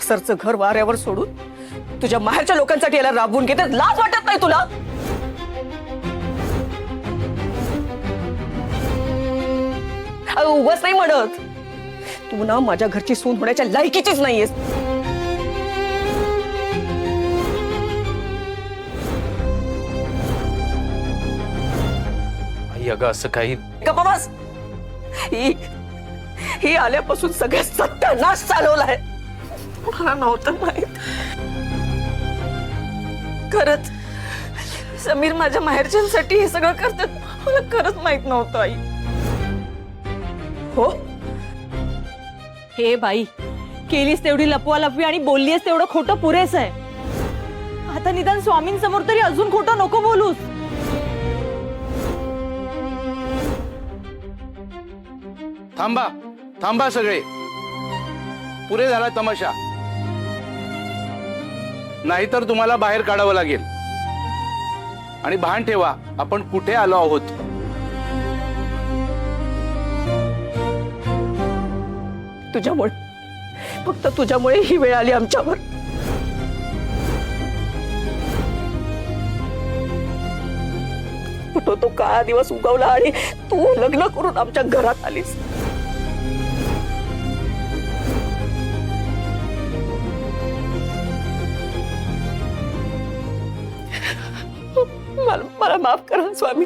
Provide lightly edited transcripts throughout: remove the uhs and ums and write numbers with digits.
सरचं घर वाऱ्यावर सोडून तुझ्या माहेरच्या लोकांसाठी याला राबवून घेते, लाज वाटत नाही तुला? उगाच नाही म्हणत, तू ना माझ्या घरची सून होण्याच्या लायकीचीच नाहीयेस. आई अगं असं काही गप्पा बस. ही आल्यापासून सगळं सत्यानाश चालवलाय. मला नव्हतं माहित. खरंच समीर माझ्या माहेरच्यांसाठी हे सगळं करतात, मला खरंच माहित नव्हतं आई. हो हे बाई, केलीस तेवढी लपवालपवी आणि बोललीस तेवढं खोटं पुरेस आहे. आता निदान स्वामींसमोर तरी अजून खोटं नको बोलूस. थांबा थांबा सगळे, पुरे झाला तमाशा. नाहीतर तुम्हाला बाहेर काढावं लागेल. आणि भान ठेवा आपण कुठे आलो आहोत. तुझ्यामुळे, फक्त तुझ्यामुळे ही वेळ आली आमच्यावर. कुठं तो काळा दिवस उगवला आणि तू लग्न करून आमच्या घरात आलीस. मला माफ करा स्वामी.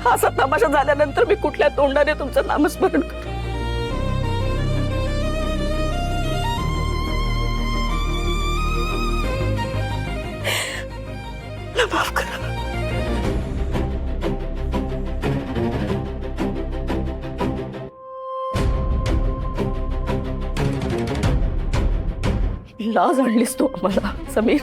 हा असा तमाशा झाल्यानंतर मी कुठल्या तोंडाने तुमचं नामस्मरण करू? माफ करा. लाज आणलीस तू आम्हाला समीर.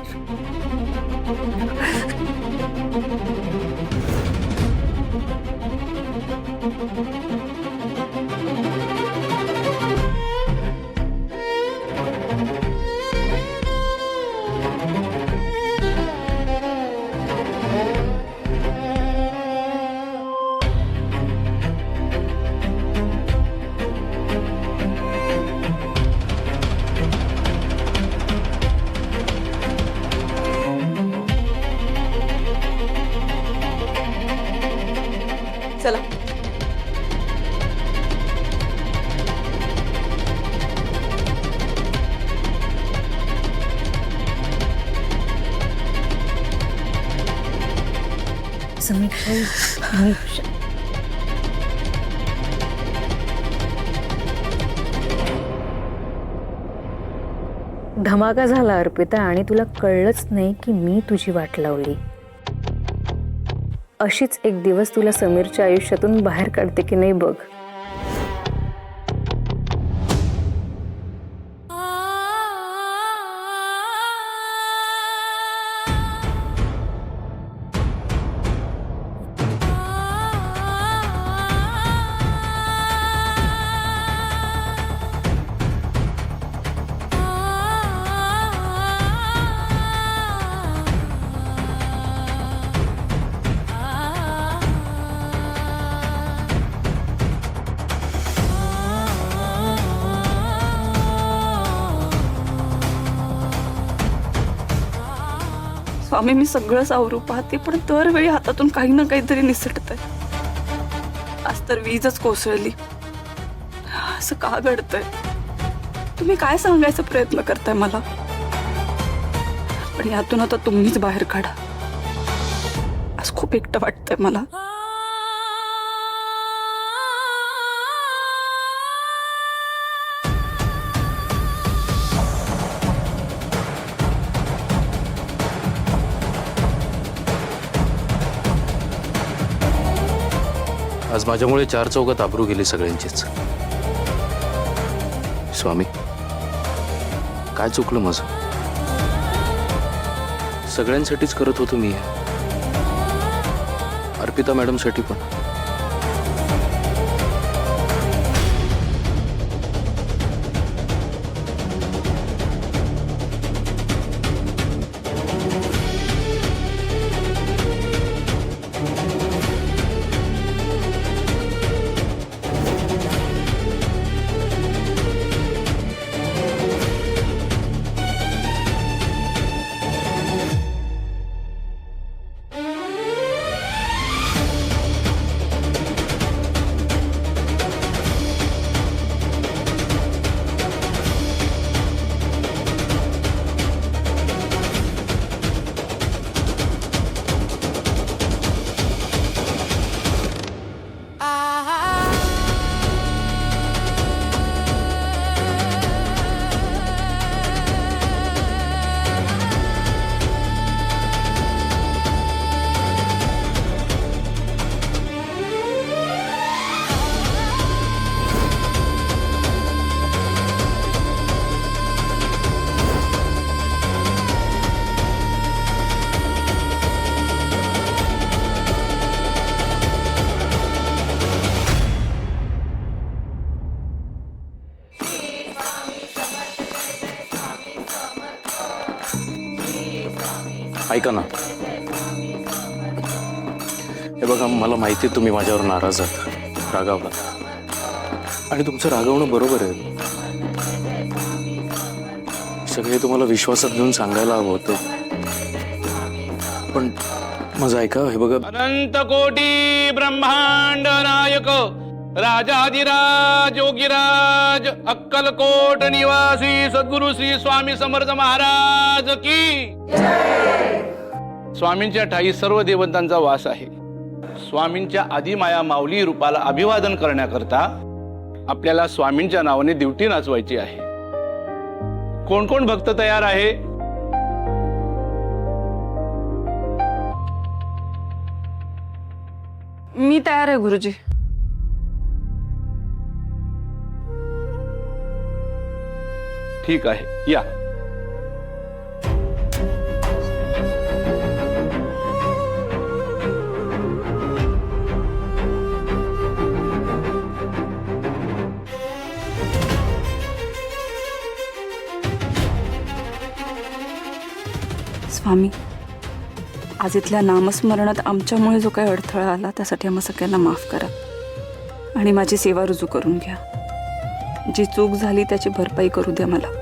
चला. धमाका झाला अर्पिता, आणि तुला कळलंच नाही की मी तुझी वाट लावली. अशीच एक दिवस तुला समीरच्या आयुष्यातून बाहेर काढते की नाही बघ. स्वामी, मी सगळं सावरू पाहते, पण दरवेळी हातातून काही ना काहीतरी निसटतंय. आज तर वीजच कोसळली. असं का घडतंय? तुम्ही काय सांगायचा प्रयत्न करताय मला? पण यातून आता तुम्हीच बाहेर काढा. आज खूप एकटं वाटतंय मला. आज माझ्यामुळे चार चौकात आबरू गेली सगळ्यांचीच. स्वामी, काय चुकलं माझं? सगळ्यांसाठीच करत होतो मी, अर्पिता मॅडमसाठी पण. ऐका ना, हे बघा, मला माहिती आहे तुम्ही माझ्यावर नाराज आहात, रागावलात, आणि तुमचं रागवणं बरोबर आहे. सगळे तुम्हाला विश्वासात घेऊन सांगायला हवं होतं, पण माझं ऐका. हे बघा, अनंत कोटी ब्रह्मांड नायक राजाधिराज योगीराज अक्कलकोट निवासी सद्गुरु श्री स्वामी समर्थ महाराज की. स्वामींच्या ठाई सर्व देवतांचा वास आहे. स्वामींच्या आदिमाया माऊली रूपाला अभिवादन करण्याकरता आपल्याला स्वामींच्या नावाने दिवटी नाचवायची आहे. कोण कोण भक्त तयार आहे? मी तयार आहे गुरुजी. ठीक आहे, या. स्वामी, आज इथल्या नामस्मरणात आमच्यामुळे जो काही अडथळा आला त्यासाठी आम्हा सगळ्यांना माफ करा आणि माझी सेवा रुजू करून घ्या. जी चूक झाली त्याची भरपाई करू द्या मला.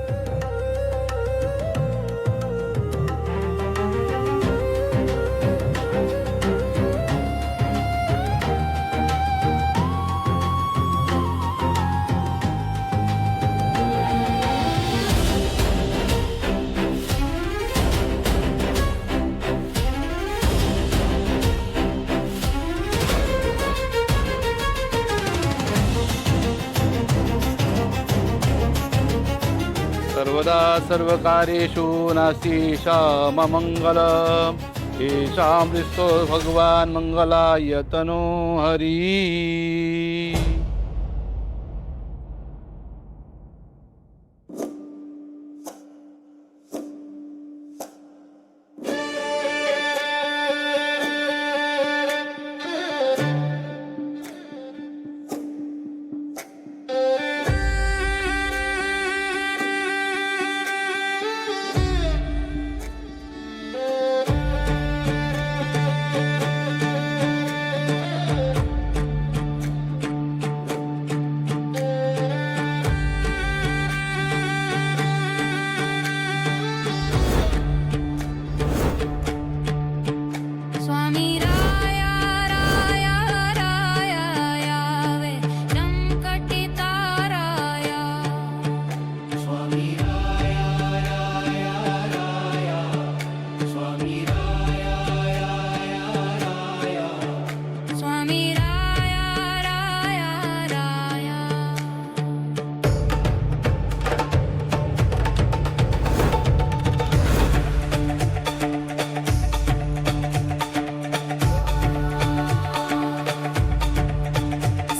सर्वदा सर्वकार्येषु नास्ति श्याममङ्गलम् येषामृतो भगवान् मंगलाय तनो हरि. स्वामी राया राया राया यावे संकटिता राया. स्वामी राया राया राया. स्वामी राया राया राया. स्वामी राया राया राया.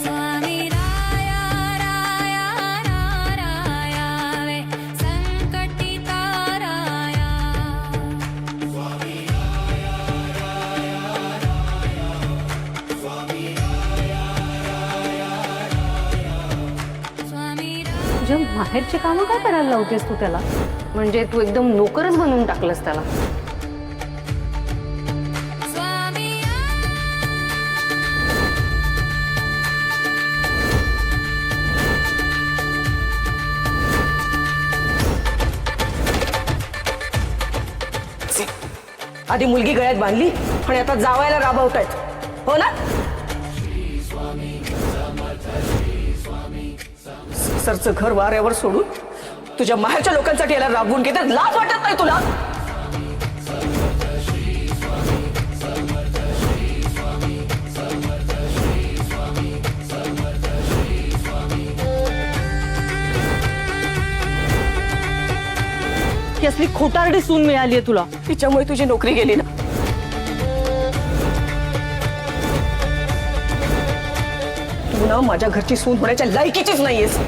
स्वामी राया राया राया वे संकटिता राया. स्वामी राया राया राया. स्वामी राया राया राया. स्वामी राया. तुझ्या माहेरची कामं काय करायला लावतेस तू त्याला? म्हणजे तू एकदम नोकरच बनवून टाकलंस त्याला. स्वामी आधी मुलगी गळ्यात बांधली आणि आता जावायला राबवतायत, हो ना? सरचं घर वाऱ्यावर सोडून तुझ्या माहेरच्या लोकांसाठी याला राबवून घेतात. लाज वाटत नाही तुला? ही असली खोटारडी सून मिळाली आहे तुला. तिच्यामुळे तुझी नोकरी गेली ना. तू ना माझ्या घरची सून होण्याच्या लायकीचीच नाहीयेस.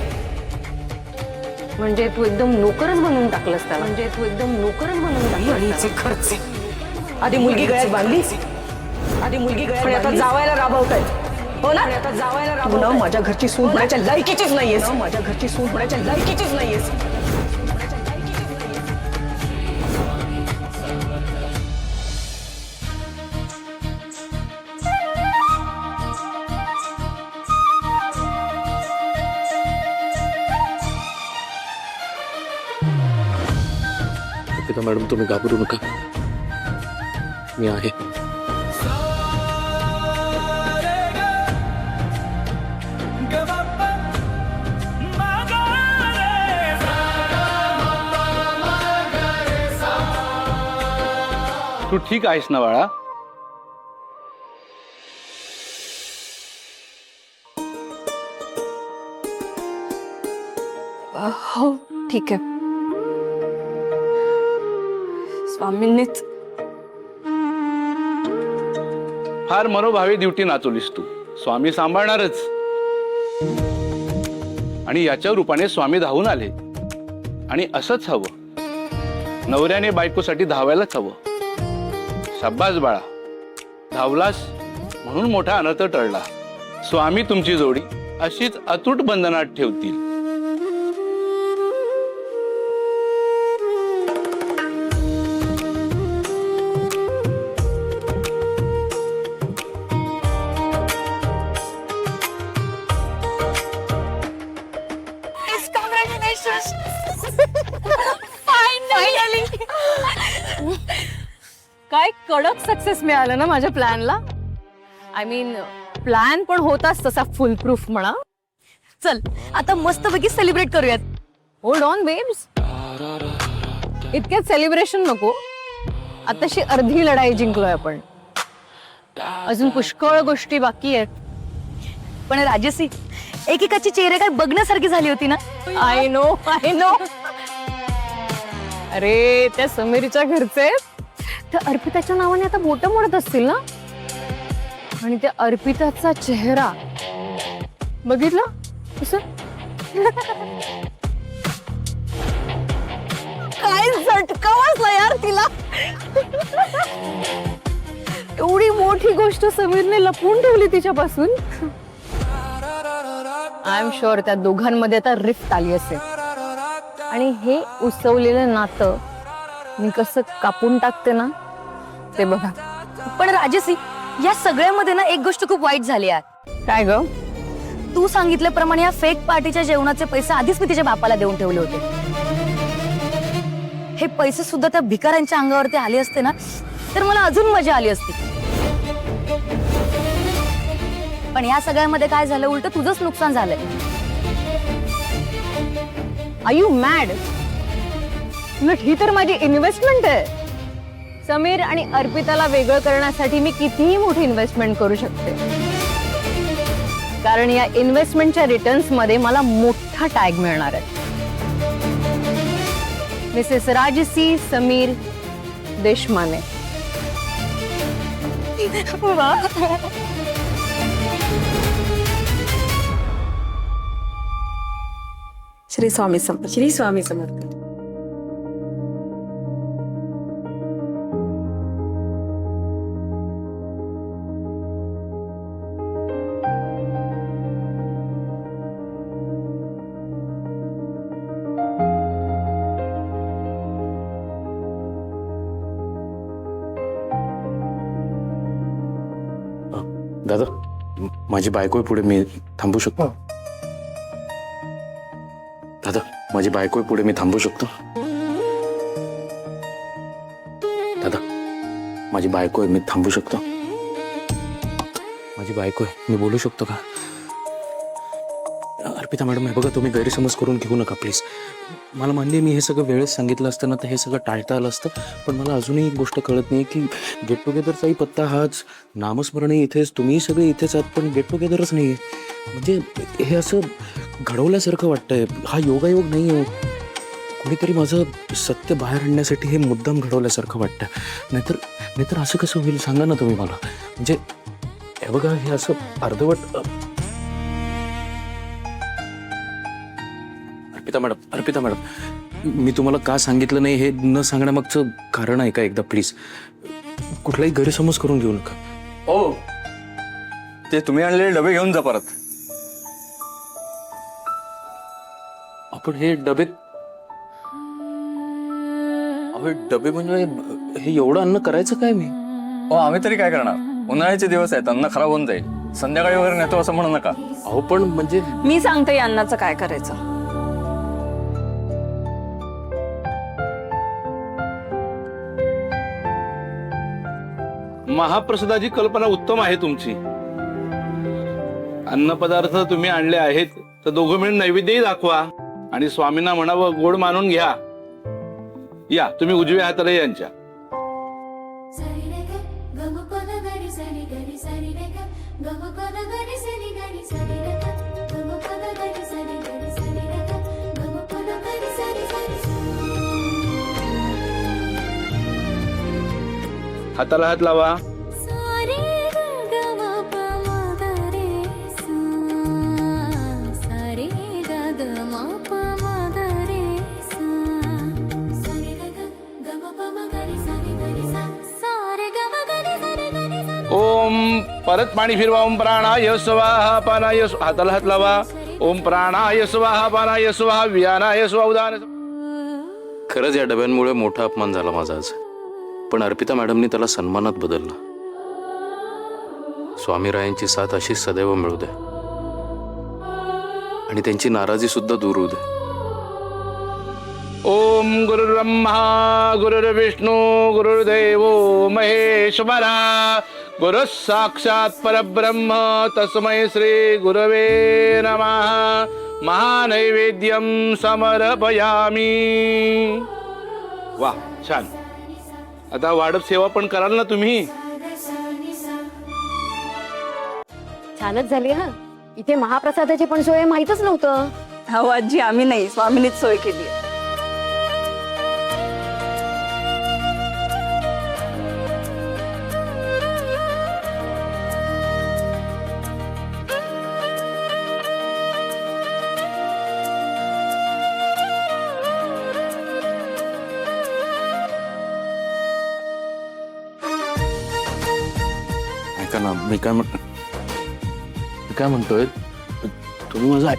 म्हणजे तू एकदम नोकरच बनवून टाकलंस त्याला. म्हणजे तू एकदम नोकरच बनवून टाकलंस त्याला. खर्च आधी मुलगी गळ्यात बांधली, आधी मुलगी गळ्यात आणि आता जावायला राबवतायत, हो ना? आता जावायला तू ना माझ्या घरची सून होण्याच्या लायकीचीच नाहीयेस. माझ्या घरची सून होण्याच्या लायकीचीच नाहीयेस. अर्पिता मॅडम तुम्ही घाबरू नका, मी आहे. तू ठीक आहेस ना बाळा? हो ठीक आहे. स्वामींनीच फार मनोभावे ड्युटी नाचवलीस तू. स्वामी सांभाळणारच. आणि याच्या रूपाने स्वामी धावून आले. आणि असंच हवं. नवऱ्याने बायकोसाठी धावायलाच हवं. शाब्बास बाळा, धावलास म्हणून मोठा अनर्थ टळला. स्वामी तुमची जोडी अशीच अतूट बंधनात ठेवतील. काय कडक सक्सेस मिळालं ना माझ्या प्लॅनला. आय मीन प्लॅन पण होताच तसा फुल प्रूफ म्हणा. चल आता मस्तपैकी सेलिब्रेट करूयात. होल्ड ऑन बेब्स, इतक्यात सेलिब्रेशन नको. आताशी अर्धी लढाई जिंकलोय आपण. अजून पुष्कळ गोष्टी बाकी आहेत. पण राजसी, एकेकाची चेहरे काय बघण्यासारखी झाली होती ना. I know I know. अरे त्या समीरच्या घरचे त्या अर्पिताच्या नावाने आता बोटं मोडत असतील ना. आणि त्या अर्पिताचा चेहरा बघितला कसं. काय झटका वाजला यार तिला. एवढी मोठी गोष्ट समीरने लपवून ठेवली तिच्यापासून. आय एम शुअर त्या दोघांमध्ये आता रिफ्ट आली असेल. आणि हे उसवलेलं नातं मी कसं कापून टाकते ना ते बघा. पण राजसी, या सगळ्यामध्ये ना एक गोष्ट खूप वाईट झाली यार. काय ग. तू सांगितल्याप्रमाणे या फेक पार्टीच्या जेवणाचे पैसे आधीच मी तिच्या बापाला देऊन ठेवले होते. हे पैसे सुद्धा त्या भिकाऱ्यांच्या अंगावरती आले असते ना तर मला अजून मजा आली असती. पण या सगळ्यामध्ये काय झालं, उलट तुझंच नुकसान झालंय. R you mad. ही तर माझी इन्व्हेस्टमेंट आहे. समीर आणि अर्पिताला वेगळं करण्यासाठी मी कितीही मोठी इन्व्हेस्टमेंट करू शकते. कारण या इन्व्हेस्टमेंटच्या रिटर्न्स मध्ये मला मोठा टॅग मिळणार आहे. मिसेस राजसी समीर देशमाने. श्री स्वामी समर्थ. श्री स्वामी समर्थ. दादा, माझी बायको आहे पुढे, मी थांबू शकतो? दादा, माझी बायको आहे पुढे, मी थांबू शकतो? दादा, माझी बायको आहे, मी थांबू शकतो? माझी बायको आहे, मी बोलू शकतो का? अर्पिता मॅडम, हे बघा, तुम्ही गैरसमज करून घेऊ नका प्लीज. मला मान्य, मी हे सगळं वेळेत सांगितलं असतं ना तर हे सगळं टाळता आलं असतं. पण मला अजूनही एक गोष्ट कळत नाही की गेट टुगेदरचाही पत्ता हाच, नामस्मरणही इथेच, तुम्ही सगळे इथेच आहात, पण गेट टुगेदरच नाही आहे. म्हणजे हे असं घडवल्यासारखं वाटतंय. हा योगायोग नाही आहे. कोणीतरी माझं सत्य बाहेर आणण्यासाठी हे मुद्दाम घडवल्यासारखं वाटतं. नाहीतर असं कसं होईल सांगा ना तुम्ही मला. म्हणजे हे बघा, हे असं अर्धवट. अर्पिता मॅडम, मी तुम्हाला का सांगितलं नाही हे न सांगण्यामागचं कारण आहे का एकदा प्लीज. कुठलाही गैरसमज करून घेऊ नका. हो, ते तुम्ही आणलेले डबे घेऊन जा परत. आपण हे डबे म्हणजे हे एवढं अन्न करायचं काय मी? हो, आम्ही तरी काय करणार. उन्हाळ्याचे दिवस आहेत, अन्न खराब होऊन जाईल. संध्याकाळी वगैरे नेतो असं म्हणू नका. अहो पण म्हणजे मी सांगते या अन्नाचं काय करायचं. महाप्रसादाची कल्पना उत्तम आहे तुमची. अन्नपदार्थ तुम्ही आणले आहेत तर दोघं मिळून नैवेद्यही दाखवा आणि स्वामींना म्हणावं गोड मानून घ्या. या तुम्ही उजव्या हाताला यांच्या. हाताला हात लावा. ओम परत पाणी फिरवा. ओम प्राणाय स्वाहा पानाय हाताला हात लावा. ओम प्राणाय स्वाहा पानाय स्वाहा व्यानाय स्वाहा उदान. खरंच या डब्यांमुळे मोठा अपमान झाला माझा आज, पण अर्पिता मॅडमनी त्याला सन्मानात बदललं. स्वामीरायांची साथ अशीच सदैव मिळू दे आणि त्यांची नाराजी सुद्धा दूर होऊ दे. ओम गुरुर्ब्रह्मा गुरुर्विष्णू गुरुर्देव महेश्वरा गुरु साक्षात परब्रह्म तस्मै श्री गुरवे नमः. महानैवेद्यम समर्पयामी. वा छान. आता वाढप सेवा पण कराल ना तुम्ही? छानच झाली हा. इथे महाप्रसादाची पण सोय माहीतच नव्हतं. हो आजी, आम्ही नाही, स्वामींनीच सोय केली आहे. ऐका ना, मी काय म्हणतोय, तुम्ही माझा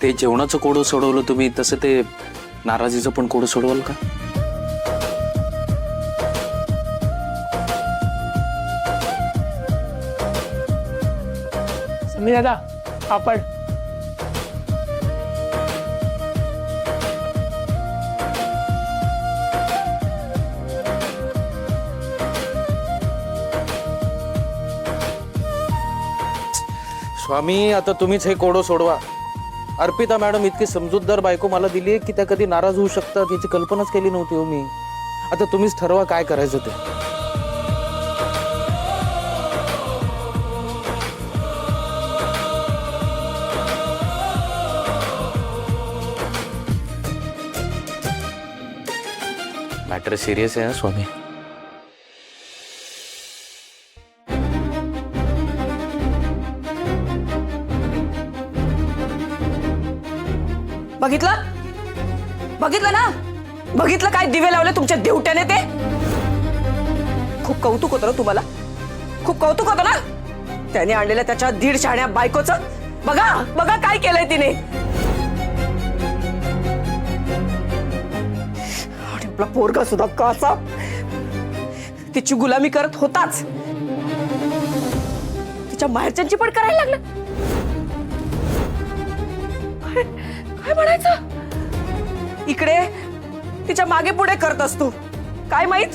ते जेवणाचं कोडं सोडवलं तुम्ही, तसं ते नाराजीचं पण कोडं सोडवाल का? समीर दादा पापड. स्वामी, आता तुम्हीच हे कोडं सोडवा. अर्पिता मॅडम इतकी समजूतदार बायको मला दिली आहे की त्या कधी नाराज होऊ शकतात याची कल्पनाच केली नव्हती हो मी. आता तुम्हीच ठरवा काय करायचं ते. मॅटर सिरियस आहे ना स्वामी. बघितलं ना, बघितलं काय दिवे लावले तुमच्या देवट्याने ते. खूप कौतुक होतं ना तुम्हाला, खूप कौतुक होतं ना त्याने आणलेल्या त्याच्या 1.5 शहाण्या बायकोचं. बघा बघा काय केलंय तिने. आणि आपला पोरगा सुद्धा काचा तिची गुलामी करत होताच, तिच्या माहेरच्यांची पण करायला लागलं. काय म्हणायचं, इकडे तिच्या मागे पुढे करत असतो. काय माहित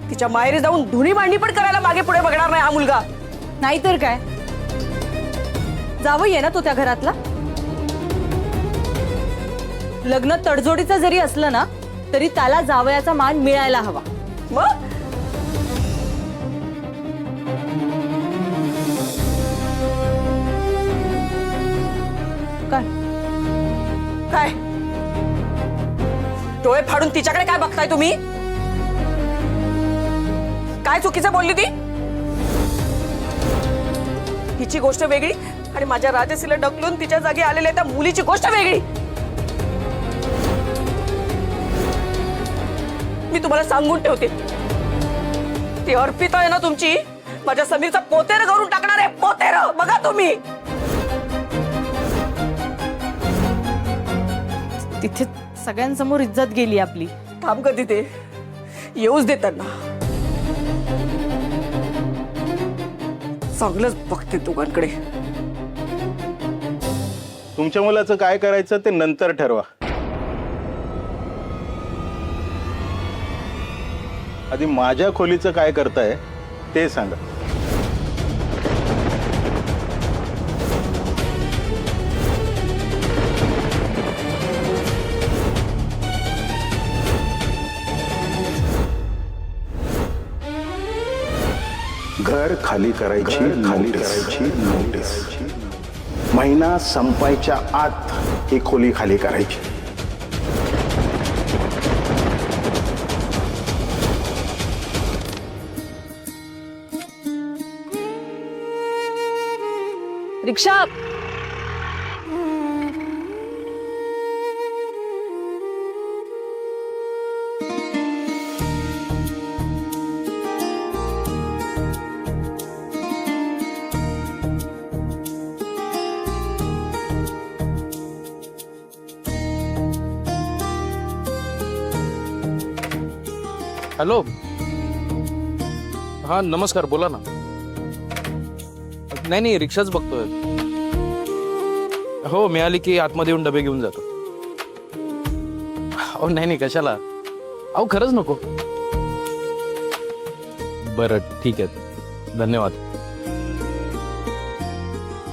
तिच्या माहेरी जाऊन धुणी मांडणी पण करायला मागे पुढे बघणार नाही हा मुलगा. नाहीतर काय, जावई आहे ना तो त्या घरातला. लग्न तडजोडीचं जरी असलं ना तरी त्याला जावयाचा मान मिळायला हवा. मग काय काय डोळे फाडून तिच्याकडे काय बघताय तुम्ही? काय चुकीचं बोलली ती? हिची गोष्ट वेगळी आणि माझ्या राजसीला ढकलून तिच्या जागी आलेल्या त्या मुलीची गोष्ट वेगळी. मी तुम्हाला सांगून ठेवते, ती अर्पिता आहे ना तुमची, माझ्या समीरचा पोतेर करून टाकणार आहे. पोतेर बघा तुम्ही. तिथे सगळ्यांसमोर इज्जत गेली आपली. थांब कधी ते येऊच दे त्यांना. चांगलंच बघते दोघांकडे. तुमच्या मुलाचं काय करायचं ते नंतर ठरवा. आधी माझ्या खोलीचं काय करताय ते सांगा. घर खाली करायची नोटीस. महिना संपायच्या आत ही खोली खाली करायची. रिक्षा. हॅलो. हां नमस्कार, बोला ना. नाही रिक्षाच बघतोय. हो मिळाली की आतमध्ये येऊन डबे घेऊन जातो. अहो नाही कशाला. अहो खरंच नको. बरं ठीक आहे, धन्यवाद.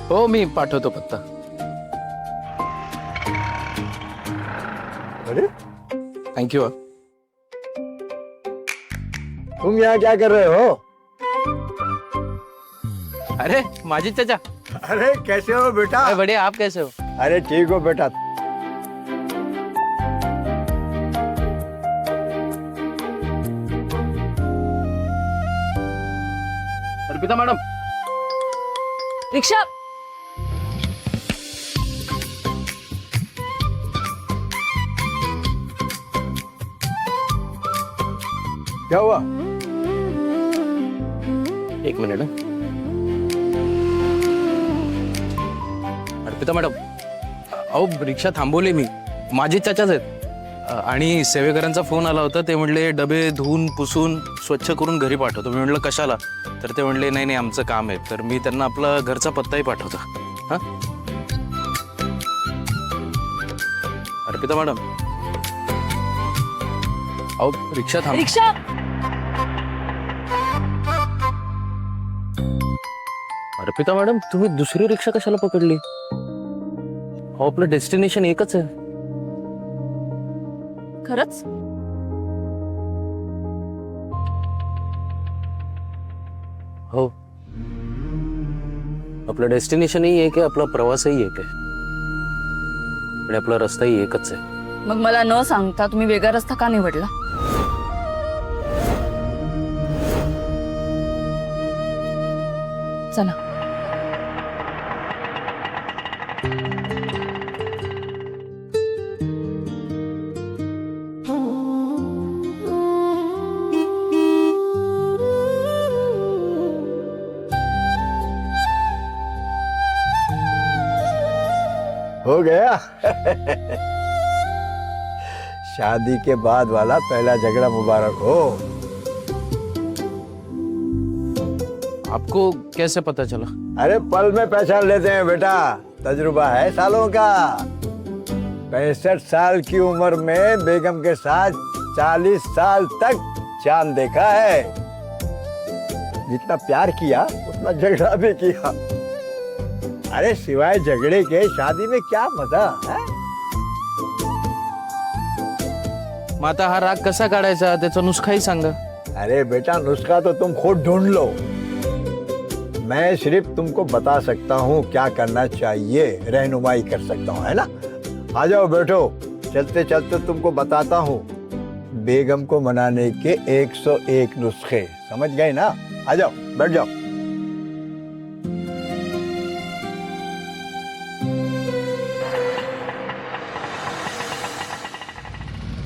हो मी पाठवतो पत्ता. अरे थँक्यू. तुम यहाँ क्या कर रहे हो? अरे माजिद चाचा. अरे कैसे हो बेटा? बढ़िया, आप कैसे हो? अरे ठीक हो बेटा. अर्पिता मॅडम. रिक्षा. क्या हुआ? एक मिनिट. अर्पिता मॅडम, अहो रिक्षा थांबवली मी. माझे चाचाच आहेत. आणि सेवेकरांचा फोन आला होता. ते म्हणले डबे धुवून पुसून स्वच्छ करून घरी पाठवतो. मी म्हटलं कशाला? तर ते म्हणले नाही आमचं काम आहे. तर मी त्यांना आपला घरचा पत्ताही पाठवतो. हां अर्पिता मॅडम. अहो रिक्षा थांब. रिक्षा. अर्पिता मॅडम तुम्ही दुसरी रिक्षा कशाला पकडली? अहो आपलं डेस्टिनेशन एकच आहे. खरंच? हो आपलं डेस्टिनेशनही एक आहे, आपला प्रवासही एक आहे आणि आपला रस्ताही एकच आहे. मग मला न सांगता तुम्ही वेगळा रस्ता का निवडला? चला. हो गया. शादी के बाद वाला पहला झगड़ा मुबारक हो. आपको कैसे पता चला? अरे पल में पहचान लेते हैं बेटा. तजुर्बा है सालों का. 65 साल की उम्र में बेगम के साथ 40 साल तक चांद देखा है. जितना प्यार किया उतना झगड़ा भी किया. अरे सिवाय झगड़े के शादी में क्या मजा है? मग आता हा राग कसा काढायचा त्याचा नुस्खाही सांगा. अरे बेटा नुस्खा तो तुम खुद ढूंढ लो. मैं सिर्फ तुमको बता सकता हूँ क्या करना चाहिए, रहनुमाई कर सकता हूँ, है ना? आ जाओ बैठो. चलते चलते तुमको बताता हूँ बेगम को मनाने के 101 नुस्खे. समझ गए ना? आ जाओ बैठ जाओ.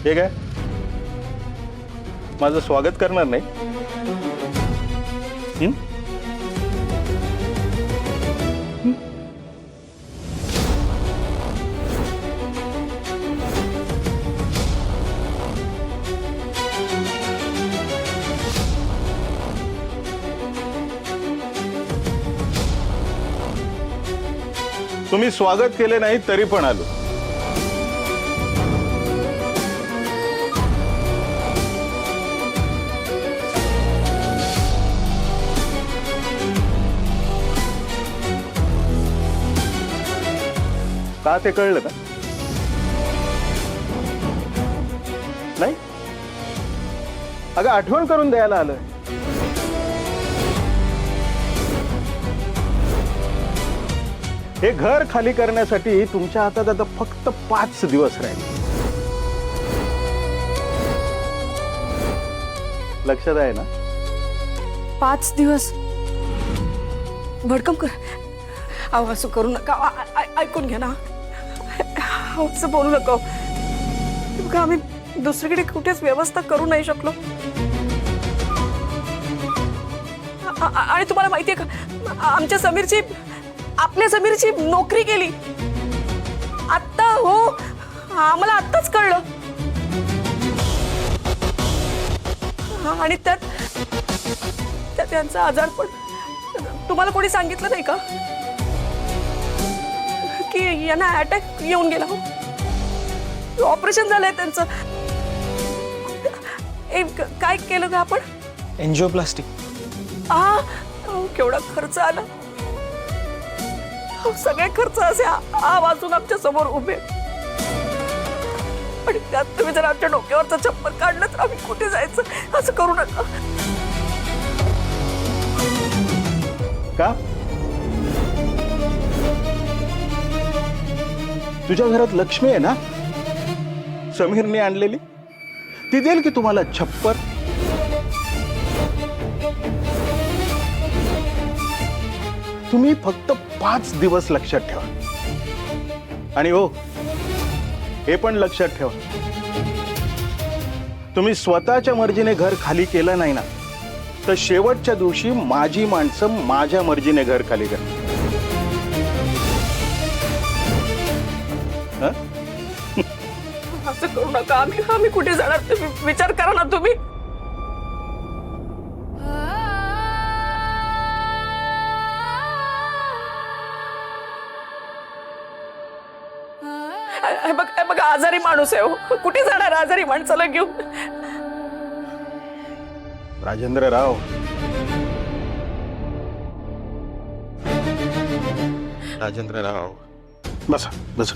ठीक आहे, माझं स्वागत करणार नाही? तुम्ही स्वागत केले नाही तरी पण आलो. का ते कळलं का? नाही अगं आठवण करून द्यायला आलोय. हे घर खाली करण्यासाठी तुमच्या हातात आता फक्त 5 दिवस राहिले. लक्षात आहे ना? 5 दिवस. भडकमकर, अहो असं करू नका. ऐकून घ्या ना, असं बोलू नका. बघा, आम्ही दुसरीकडे कुठेच व्यवस्था करू नाही शकलो. आणि तुम्हाला माहितीये का, आपल्या समीरची नोकरी गेली आत्ता. हो, आम्हाला आत्ताच कळलं. आणि त्यात त्यांचा आजार पण तुम्हाला कोणी सांगितलं नाही का की यांना अटॅक येऊन गेला? हो, ऑपरेशन झालंय त्यांचं. काय केलं का आपण? एन्जिओप्लास्टी. केवढा खर्च आला. सगळे खर्च असे वाचून आमच्या समोर उभे. आणि त्यात तुम्ही जर आमच्या डोक्यावरचं चप्पल काढलं तर आम्ही कुठे जायचं? असं करू नका. का? तुझ्या घरात लक्ष्मी आहे ना, समीरने आणलेली, ती देईल की तुम्हाला छप्पर. तुम्ही फक्त 5 दिवस लक्षात ठेवा. आणि हो, हे पण लक्षात ठेवा, तुम्ही स्वतःच्या मर्जीने घर खाली केलं नाही ना, तर शेवटच्या दिवशी माझी माणसं माझ्या मर्जीने घर खाली करतात. असं करू नका. आम्ही कुठे जाणार? तुम्ही विचार करा ना. तुम्ही बघा, आजारी माणूस आहे. हो, कुठे जाणार आजारी माणसाला घेऊन? राजेंद्रराव, राजेंद्रराव, बसा बसा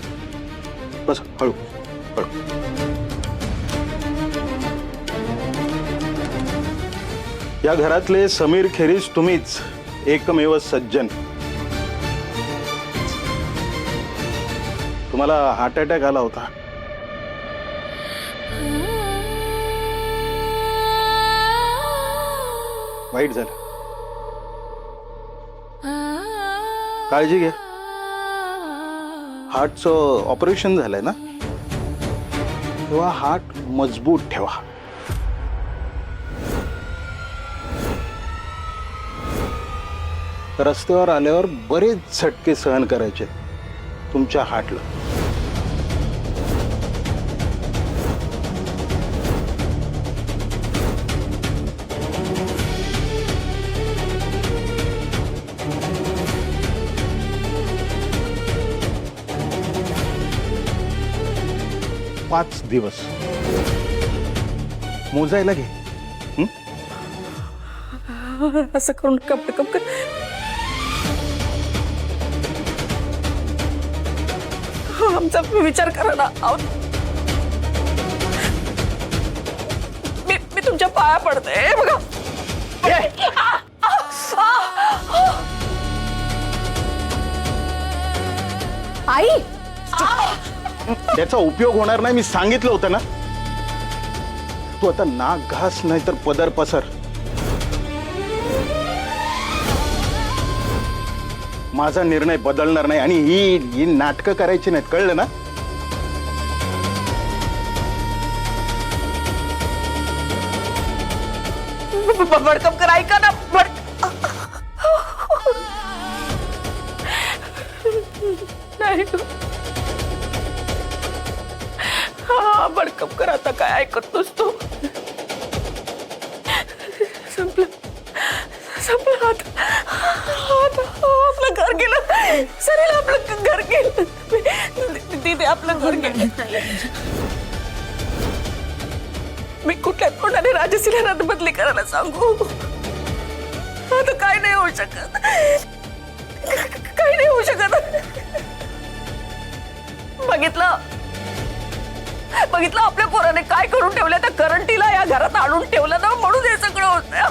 बसा. हळू हळू. या घरातले समीर खेरीज तुम्हीच एकमेव सज्जन. तुम्हाला हार्ट अटॅक आला होता. वाईट झालं. काळजी घ्या. हार्टचं ऑपरेशन झालंय ना, तेव्हा हार्ट मजबूत ठेवा. रस्त्यावर आल्यावर बरेच झटके सहन करायचे तुमच्या हार्टला. पाच दिवस मोजायला घे. असं करून कप आमचा विचार करा ना. मी तुमच्या पाया पडते. बघा, आई, त्याचा उपयोग होणार नाही, मी सांगितलं होतं ना. तू आता नाक घास नाही तर पदर पसर. माझा निर्णय बदलणार नाही आणि ही नाटकं करायची नाहीत, कळलं ना? बडकमकर, ऐका ना. नाही, बडकमकर, आता काय ऐकत नसतो. संपलं. आपलं घर घर गेलं, सरीला आपलं घर गेलं, तिथे आपलं घर गेलं. मी कुठल्या तोंडाने राजसीला रद्दबदली करायला सांगू? आता काय नाही होऊ शकत, काही नाही होऊ शकत. बघितलं आपल्या पोराने काय करून ठेवलं, त्या करंटीला या घरात आणून ठेवलं ना, म्हणून हे सगळं होतं.